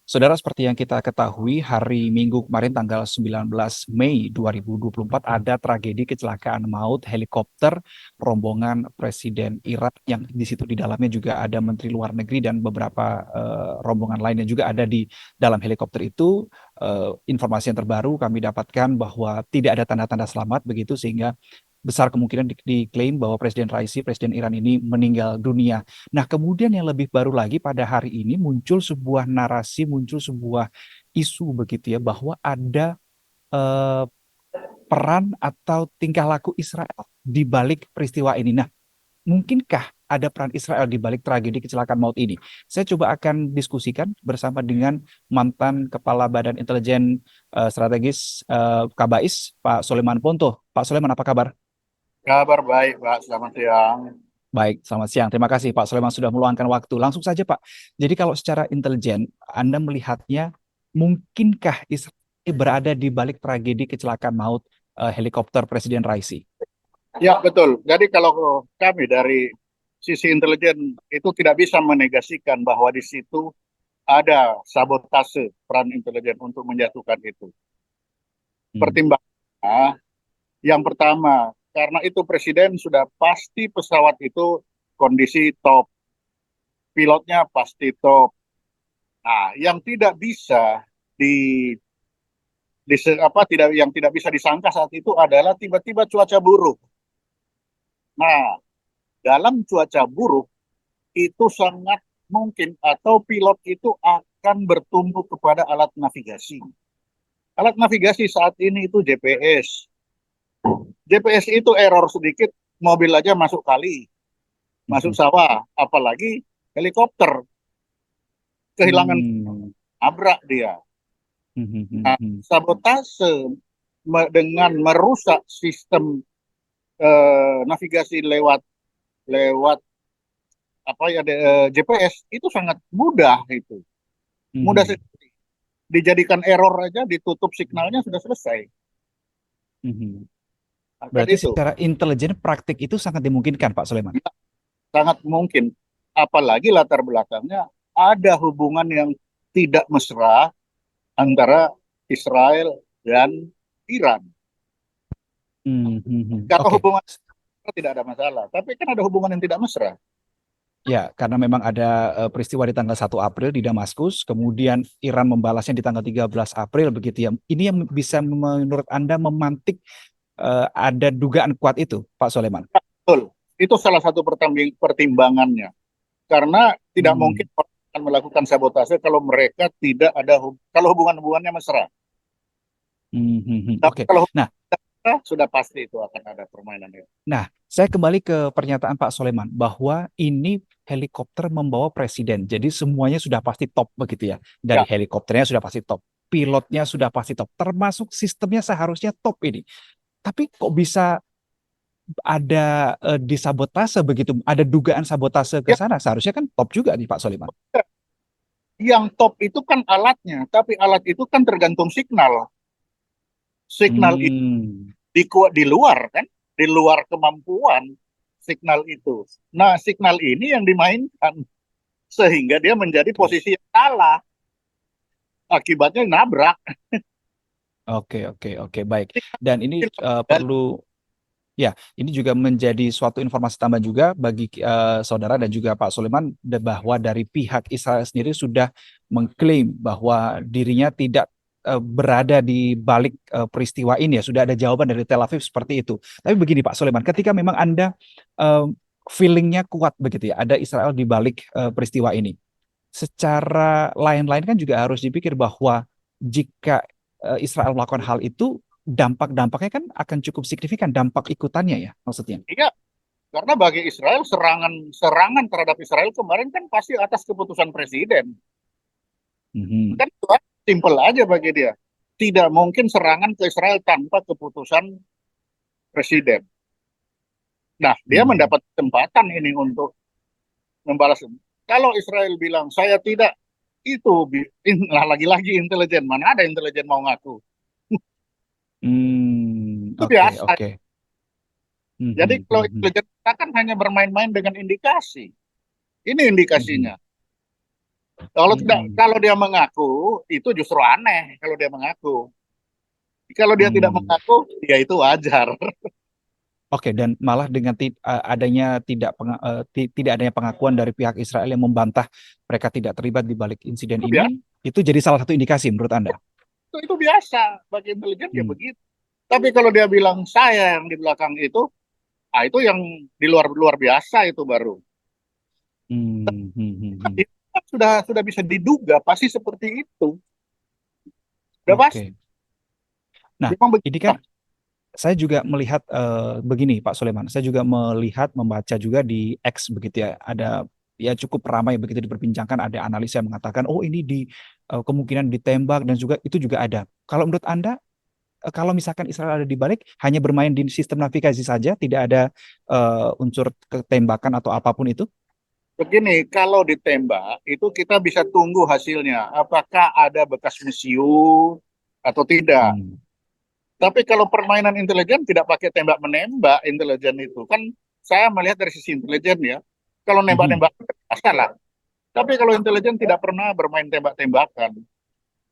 Saudara, seperti yang kita ketahui, hari Minggu kemarin tanggal 19 Mei 2024 ada tragedi kecelakaan maut helikopter rombongan Presiden Irak yang di situ di dalamnya juga ada Menteri Luar Negeri dan beberapa rombongan lain yang juga ada di dalam helikopter itu. Informasi yang terbaru kami dapatkan bahwa tidak ada tanda-tanda selamat begitu sehingga besar kemungkinan diklaim bahwa Presiden Raisi, Presiden Iran ini meninggal dunia. Nah, kemudian yang lebih baru lagi pada hari ini muncul sebuah narasi, muncul sebuah isu begitu ya bahwa ada eh, peran atau tingkah laku Israel di balik peristiwa ini. Nah, mungkinkah ada peran Israel di balik tragedi kecelakaan maut ini? Saya coba akan diskusikan bersama dengan mantan Kepala Badan Intelijen Strategis Kabais, Pak Soleman Ponto. Pak Soleman, apa kabar? Kabar baik, Pak. Selamat siang. Baik, selamat siang. Terima kasih Pak Sulaiman sudah meluangkan waktu. Langsung saja Pak. Jadi kalau secara intelijen, Anda melihatnya mungkinkah Israel berada di balik tragedi kecelakaan maut helikopter Presiden Raisi? Ya, betul. Jadi kalau kami dari sisi intelijen itu tidak bisa menegasikan bahwa di situ ada sabotase peran intelijen untuk menjatuhkan itu. Hmm. Pertimbangannya, yang pertama, karena itu presiden sudah pasti pesawat itu kondisi top, pilotnya pasti top. Nah, yang tidak bisa di, tidak yang tidak bisa disangka saat itu adalah tiba-tiba cuaca buruk. Nah, dalam cuaca buruk itu sangat mungkin atau pilot itu akan bertumbuh kepada alat navigasi. Alat navigasi saat ini itu GPS. GPS itu error sedikit, mobil aja masuk kali, masuk Mhm. sawah, apalagi helikopter, kehilangan Hmm. abrak dia. Mhm, mhm, Nah, mhm. sabotase dengan merusak sistem navigasi lewat lewat GPS itu sangat mudah itu. Mudah Mhm, sekali. Dijadikan error aja, ditutup signalnya sudah selesai. mhm. Akan Berarti itu secara intelijen praktik itu sangat dimungkinkan Pak Sulaiman. ya, sangat mungkin. Apalagi latar belakangnya ada hubungan yang tidak mesra antara Israel dan Iran. Mhm, mhm. Kalau Oke. hubungan tidak ada masalah, tapi kan ada hubungan yang tidak mesra. Ya, karena memang ada peristiwa di tanggal 1 April di Damaskus, kemudian Iran membalasnya di tanggal 13 April begitu ya. Ini yang bisa menurut Anda memantik ada dugaan kuat itu, Pak Soleman. Betul. Itu salah satu pertimbangannya. Karena tidak mungkin Hmm. orang akan melakukan sabotase kalau mereka tidak ada kalau hubungan-hubungannya mesra. Hmm, hmm, hmm. Tapi Oke. kalau Nah, mesra, sudah pasti itu akan ada permainan itu. nah, saya kembali ke pernyataan Pak Soleman bahwa ini helikopter membawa presiden. Jadi semuanya sudah pasti top begitu ya. Dari Ya, helikopternya sudah pasti top, pilotnya sudah pasti top, termasuk sistemnya seharusnya top ini. Tapi kok bisa ada disabotase begitu, ada dugaan sabotase ke ya, sana. Seharusnya kan top juga nih Pak Soleman. yang top itu kan alatnya, tapi alat itu kan tergantung signal. Signal itu Hmm, di luar kan, di luar kemampuan signal itu. Nah, signal ini yang dimainkan sehingga dia menjadi oke, posisi yang salah. Akibatnya nabrak. oke, oke, oke, baik. Dan ini perlu, ya, ini juga menjadi suatu informasi tambahan juga bagi saudara dan juga Pak Soleman bahwa dari pihak Israel sendiri sudah mengklaim bahwa dirinya tidak berada di balik peristiwa ini ya. Sudah ada jawaban dari Tel Aviv seperti itu. Tapi begini Pak Soleman, ketika memang Anda eh, feelingnya kuat begitu ya, ada Israel di balik peristiwa ini. Secara lain-lain kan juga harus dipikir bahwa jika Israel melakukan hal itu, dampak-dampaknya kan akan cukup signifikan, dampak ikutannya ya maksudnya. Iya, karena bagi Israel serangan serangan terhadap Israel kemarin kan pasti atas keputusan presiden. Mhm. Kan itu kan simpel aja bagi dia. Tidak mungkin serangan ke Israel tanpa keputusan presiden. Nah, dia Mhm. mendapat kesempatan ini untuk membalas. Kalau Israel bilang saya tidak, itu lagi-lagi intelijen. Mana ada intelijen mau ngaku? Itu Oke, biasa. oke. Jadi Mhm, kalau mhm, intelijen kita kan hanya bermain-main dengan indikasi. Ini mhm. indikasinya. Kalau tidak, Mm-mm. kalau dia mengaku itu justru aneh kalau dia mengaku. Kalau dia tidak Hmm. mengaku, ya itu wajar. Oke, dan malah dengan adanya tidak adanya pengakuan dari pihak Israel yang membantah mereka tidak terlibat di balik insiden Itu ini, biasa, itu jadi salah satu indikasi menurut Anda. itu biasa bagi intelijen ya Hmm. begitu. Tapi kalau dia bilang saya yang di belakang itu, ah itu yang di luar luar biasa itu baru. Hmm. Hmm. Hmm. Hmm. Itu kan sudah bisa diduga pasti seperti itu. Udah pasti. Oke. Nah, Memang ini begitu. kan saya juga melihat begini Pak Soleman, saya juga melihat membaca juga di X begitu ya, ada ya cukup ramai begitu diperbincangkan, ada analis yang mengatakan oh ini kemungkinan ditembak dan juga itu juga ada. Kalau menurut Anda kalau misalkan Israel ada di balik hanya bermain di sistem navigasi saja, tidak ada unsur ketembakan atau apapun itu? Begini, kalau ditembak itu kita bisa tunggu hasilnya. Apakah ada bekas mesiu atau tidak. Hmm. Tapi kalau permainan intelijen tidak pakai tembak menembak intelijen itu kan saya melihat dari sisi intelijen ya. Kalau Mhm. nembak-nembak salah. Tapi kalau intelijen tidak pernah bermain tembak-tembakan.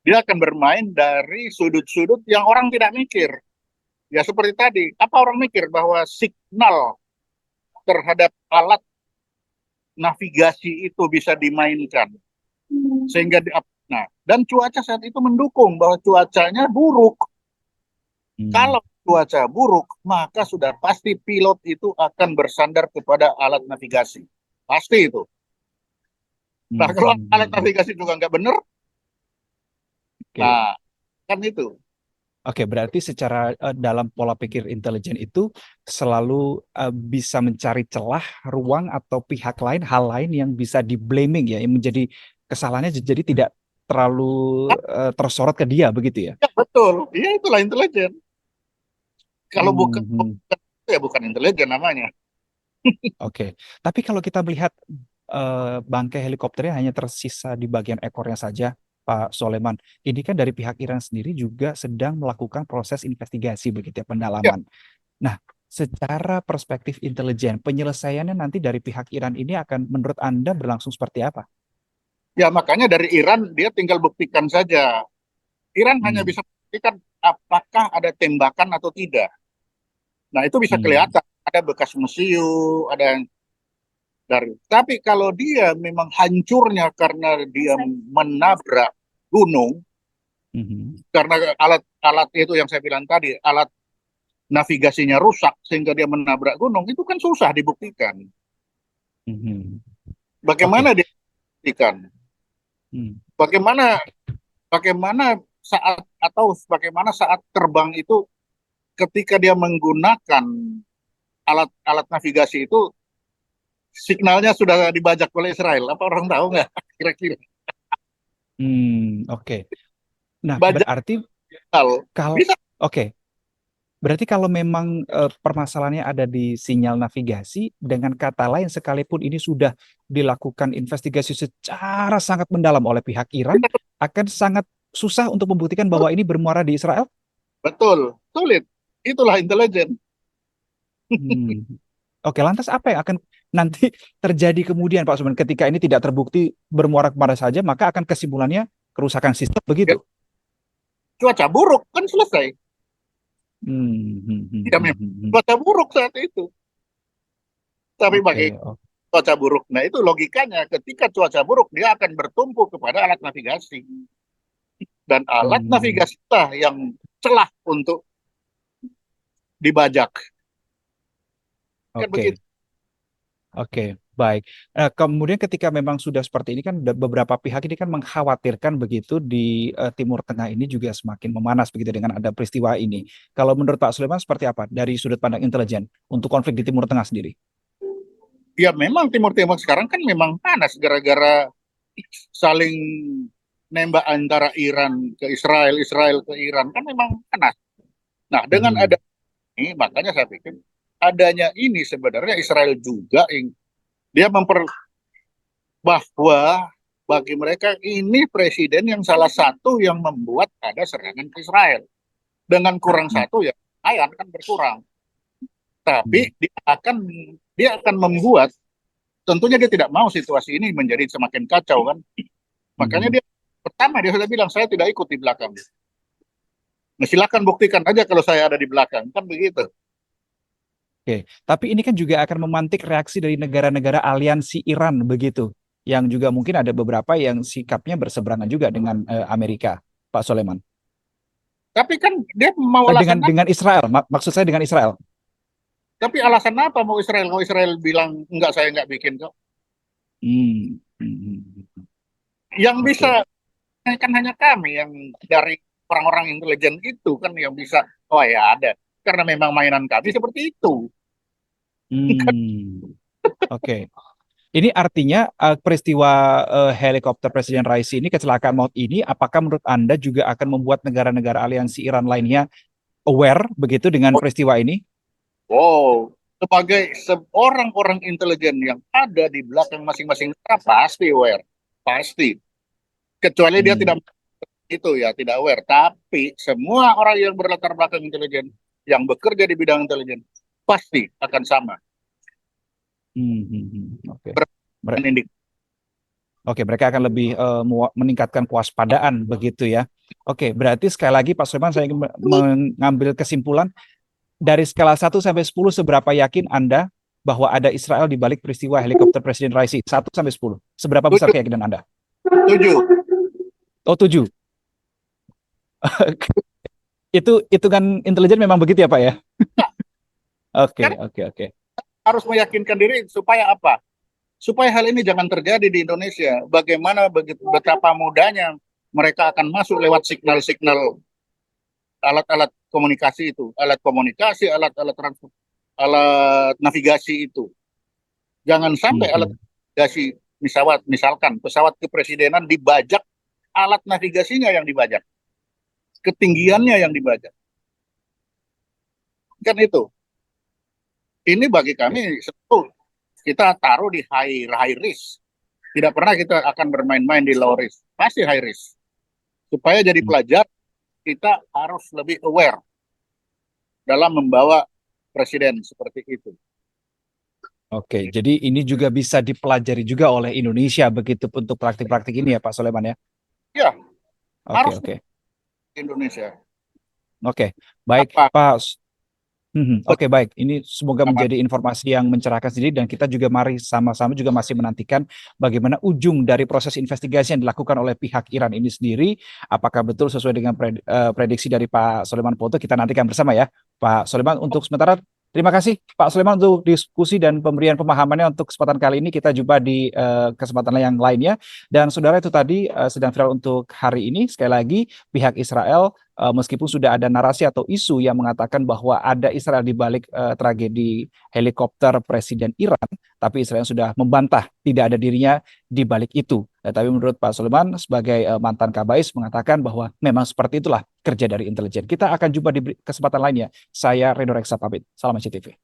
Dia akan bermain dari sudut-sudut yang orang tidak mikir. Ya seperti tadi, apa orang mikir bahwa signal terhadap alat navigasi itu bisa dimainkan sehingga nah dan cuaca saat itu mendukung bahwa cuacanya buruk. Hmm. Kalau cuaca buruk, maka sudah pasti pilot itu akan bersandar kepada alat navigasi. Pasti itu. Nah, Hmm. kalau Hmm. alat Hmm. Hmm. navigasi juga nggak benar, Oke. nah kan itu. Oke, berarti secara dalam pola pikir intelijen itu selalu bisa mencari celah, ruang atau pihak lain, hal lain yang bisa di blaming ya, yang menjadi kesalahannya jadi tidak terlalu tersorot ke dia begitu ya. Ya, betul. Iya itulah intelijen. Kalau bukan, Hmm. Hmm. ya bukan intelijen namanya. Oke, tapi kalau kita melihat bangkai helikopternya hanya tersisa di bagian ekornya saja, Pak Soleman. Ini kan dari pihak Iran sendiri juga sedang melakukan proses investigasi begitu ya, Ya, pendalaman. Nah, secara perspektif intelijen, penyelesaiannya nanti dari pihak Iran ini akan menurut Anda berlangsung seperti apa? ya makanya dari Iran dia tinggal buktikan saja. Iran hanya Hmm. bisa buktikan apakah ada tembakan atau tidak. Nah itu bisa Hmm. kelihatan ada bekas mesiu, ada yang dari. Tapi kalau dia memang hancurnya karena dia menabrak gunung, Mhm. karena alat-alat itu yang saya bilang tadi, alat navigasinya rusak sehingga dia menabrak gunung, itu kan susah dibuktikan. Mhm. Bagaimana Oke. dia buktikan? Hmm. Bagaimana Oke. bagaimana saat atau bagaimana saat terbang itu ketika dia menggunakan alat-alat navigasi itu signalnya sudah dibajak oleh Israel. Apa orang tahu nggak kira-kira? Oke. Nah, Bajak berarti signal. kalau Bisa. oke, berarti kalau memang permasalahannya ada di sinyal navigasi, dengan kata lain sekalipun ini sudah dilakukan investigasi secara sangat mendalam oleh pihak Iran, akan sangat susah untuk membuktikan bahwa ini bermuara di Israel? Betul, sulit. Itulah intelijen. Hmm. Oke, lantas apa yang akan nanti terjadi kemudian Pak Sumen ketika ini tidak terbukti bermuara kemana saja, maka akan kesimpulannya kerusakan sistem Ya, begitu? cuaca buruk kan selesai. Hmm. Hmm. Hmm. Ya Hmm. memang Hmm. Hmm. cuaca buruk saat itu. Tapi bagi Oke. Oh. cuaca buruk, nah itu logikanya ketika cuaca buruk dia akan bertumpu kepada alat navigasi dan alat Hmm. navigasi lah yang celah untuk dibajak. Kan begitu. Oke. Oke, baik. Kemudian ketika memang sudah seperti ini kan beberapa pihak ini kan mengkhawatirkan begitu di Timur Tengah ini juga semakin memanas begitu dengan ada peristiwa ini. Kalau menurut Pak Sulaiman seperti apa dari sudut pandang intelijen untuk konflik di Timur Tengah sendiri? Ya memang Timur Timur sekarang kan memang panas gara-gara saling nembak antara Iran ke Israel, Israel ke Iran kan memang panas. Nah dengan ada Mhm. ini makanya saya pikir adanya ini sebenarnya Israel juga dia bahwa bagi mereka ini presiden yang salah satu yang membuat ada serangan ke Israel. Dengan kurang Mhm. satu ya lumayan kan berkurang. Tapi Mhm. dia akan membuat tentunya dia tidak mau situasi ini menjadi semakin kacau kan. Makanya Mhm. dia pertama dia sudah bilang saya tidak ikut di belakang. Nah, silakan buktikan aja kalau saya ada di belakang, kan begitu. Oke, tapi ini kan juga akan memantik reaksi dari negara-negara aliansi Iran begitu, yang juga mungkin ada beberapa yang sikapnya berseberangan juga dengan Amerika, Pak Soleman. Tapi kan dia mau alasan apa? Dengan Israel, maksud saya dengan Israel. Tapi alasan apa mau Israel? Mau Israel bilang enggak, saya enggak bikin kok. Hmm. Hmm. Yang bisa Oke. kan hanya kami yang dari orang-orang intelijen itu kan yang bisa. Oh ya ada. Karena memang mainan kami seperti itu. Hmm. Oke. Ini artinya peristiwa helikopter Presiden Raisi ini, kecelakaan maut ini, apakah menurut Anda juga akan membuat negara-negara aliansi Iran lainnya aware begitu dengan peristiwa ini? Wow, sebagai seorang orang intelijen yang ada di belakang masing-masing negara pasti aware, pasti. Kecuali dia Hmm. tidak itu ya tidak aware. Tapi semua orang yang berlatar belakang intelijen, yang bekerja di bidang intelijen, pasti akan sama. Hmm. Hmm. Hmm. Oke. Berindik. Oke, mereka akan lebih meningkatkan kewaspadaan begitu ya. Oke, berarti sekali lagi Pak Sulaiman, saya ingin mengambil kesimpulan dari skala 1 sampai 10, seberapa yakin Anda bahwa ada Israel di balik peristiwa helikopter Presiden Raisi? 1 sampai 10. Seberapa besar Tujuh, keyakinan Anda? tujuh. Oh, 7. Itu kan intelijen memang begitu ya, Pak ya? Nah, Oke, kan oke, oke. harus meyakinkan diri supaya apa? Supaya hal ini jangan terjadi di Indonesia. Bagaimana begitu betapa mudahnya mereka akan masuk lewat signal-signal alat-alat komunikasi itu, alat komunikasi, alat-alat transport, alat navigasi itu. Jangan sampai alat Mhm. navigasi pesawat, misalkan pesawat kepresidenan dibajak, alat navigasinya yang dibajak, ketinggiannya yang dibajak. Kan itu. Ini bagi Oke. kami satu kita taruh di high risk. Tidak pernah kita akan bermain-main di low risk. Pasti high risk. Supaya jadi Hmm. pelajar, kita harus lebih aware dalam membawa presiden seperti itu. Oke, jadi ini juga bisa dipelajari juga oleh Indonesia begitu untuk praktik-praktik ini ya, Pak Soleman ya. Ya, Oke, harus oke. di Indonesia. Oke, baik Apa? Pak. Oke, Betul. baik. Ini semoga menjadi informasi yang mencerahkan sendiri, dan kita juga mari sama-sama juga masih menantikan bagaimana ujung dari proses investigasi yang dilakukan oleh pihak Iran ini sendiri. Apakah betul sesuai dengan prediksi dari Pak Soleman Ponto? Kita nantikan bersama ya, Pak Soleman. Untuk sementara, terima kasih Pak Soleman untuk diskusi dan pemberian pemahamannya. Untuk kesempatan kali ini kita jumpa di kesempatan yang lainnya. Dan saudara, itu tadi sedang viral untuk hari ini. Sekali lagi, pihak Israel meskipun sudah ada narasi atau isu yang mengatakan bahwa ada Israel di balik tragedi helikopter Presiden Iran, tapi Israel sudah membantah tidak ada dirinya di balik itu. Tapi menurut Pak Sulaiman sebagai mantan Kabais mengatakan bahwa memang seperti itulah kerja dari intelijen. Kita akan jumpa di kesempatan lainnya. Saya Reno Reksa pamit. Salam SCTV.